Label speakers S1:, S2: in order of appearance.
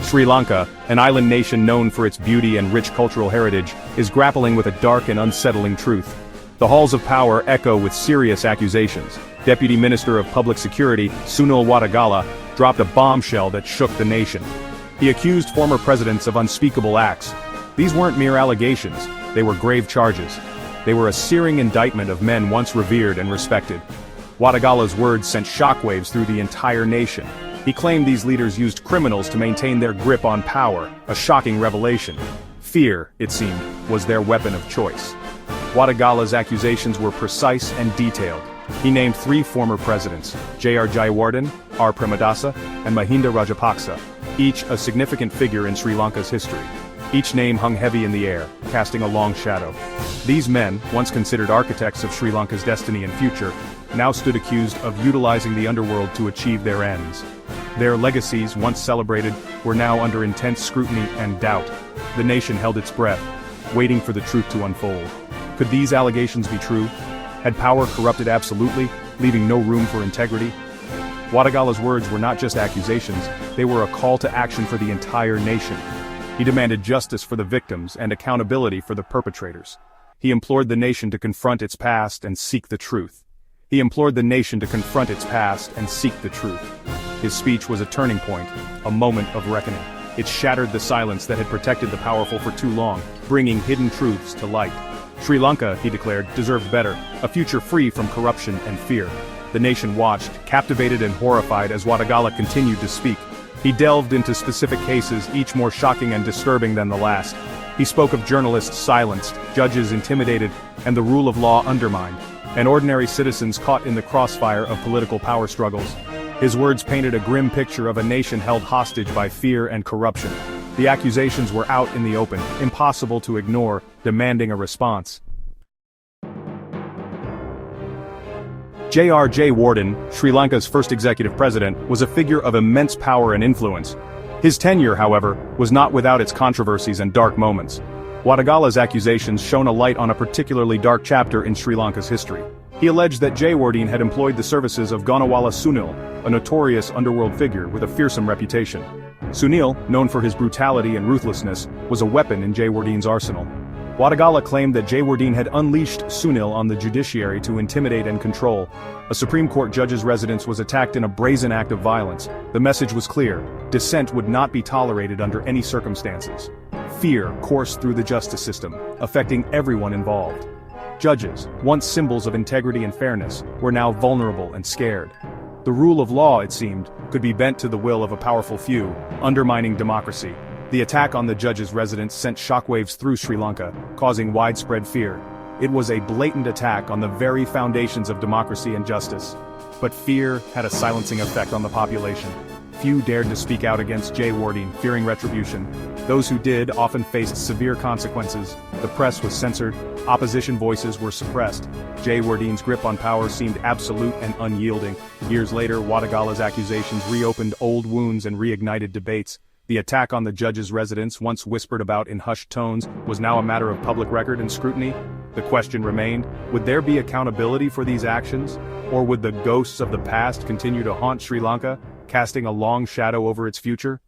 S1: Sri Lanka, an island nation known for its beauty and rich cultural heritage, is grappling with a dark and unsettling truth. The halls of power echo with serious accusations. Deputy Minister of Public Security, Sunil Wadagala, dropped a bombshell that shook the nation. He accused former presidents of unspeakable acts. These weren't mere allegations, they were grave charges. They were a searing indictment of men once revered and respected. Wadagala's words sent shockwaves through the entire nation. He claimed these leaders used criminals to maintain their grip on power, a shocking revelation. Fear, it seemed, was their weapon of choice. Wadagala's accusations were precise and detailed. He named 3 former presidents, J.R. Jayawardene, R. Premadasa, and Mahinda Rajapaksa, each a significant figure in Sri Lanka's history. Each name hung heavy in the air, casting a long shadow. These men, once considered architects of Sri Lanka's destiny and future, now stood accused of utilizing the underworld to achieve their ends. Their legacies, once celebrated, were now under intense scrutiny and doubt. The nation held its breath, waiting for the truth to unfold. Could these allegations be true? Had power corrupted absolutely, leaving no room for integrity? Wadagala's words were not just accusations, they were a call to action for the entire nation. He demanded justice for the victims and accountability for the perpetrators. He implored the nation to confront its past and seek the truth. He implored the nation to confront its past and seek the truth. His speech was a turning point, a moment of reckoning. It shattered the silence that had protected the powerful for too long, bringing hidden truths to light. Sri Lanka, he declared, deserved better, a future free from corruption and fear. The nation watched, captivated and horrified as Wadagala continued to speak. He delved into specific cases, each more shocking and disturbing than the last. He spoke of journalists silenced, judges intimidated, and the rule of law undermined, and ordinary citizens caught in the crossfire of political power struggles. His words painted a grim picture of a nation held hostage by fear and corruption. The accusations were out in the open, impossible to ignore, demanding a response. J.R. Jayawardene, Sri Lanka's first executive president, was a figure of immense power and influence. His tenure, however, was not without its controversies and dark moments. Wadagala's accusations shone a light on a particularly dark chapter in Sri Lanka's history. He alleged that Jayawardene had employed the services of Gonawala Sunil, a notorious underworld figure with a fearsome reputation. Sunil, known for his brutality and ruthlessness, was a weapon in Jayawardene's arsenal. Wadagala claimed that Jayawardene had unleashed Sunil on the judiciary to intimidate and control. A Supreme Court judge's residence was attacked in a brazen act of violence. The message was clear: dissent would not be tolerated under any circumstances. Fear coursed through the justice system, affecting everyone involved. Judges, once symbols of integrity and fairness, were now vulnerable and scared. The rule of law, it seemed, could be bent to the will of a powerful few, undermining democracy. The attack on the judge's residence sent shockwaves through Sri Lanka, causing widespread fear. It was a blatant attack on the very foundations of democracy and justice. But fear had a silencing effect on the population. Few dared to speak out against Jayawardene, fearing retribution. Those who did often faced severe consequences. The press was censored, opposition voices were suppressed. Jayawardene's grip on power seemed absolute and unyielding. Years later, Wadagala's accusations reopened old wounds and reignited debates. The attack on the judge's residence, once whispered about in hushed tones, was now a matter of public record and scrutiny. The question remained, would there be accountability for these actions? Or would the ghosts of the past continue to haunt Sri Lanka, casting a long shadow over its future?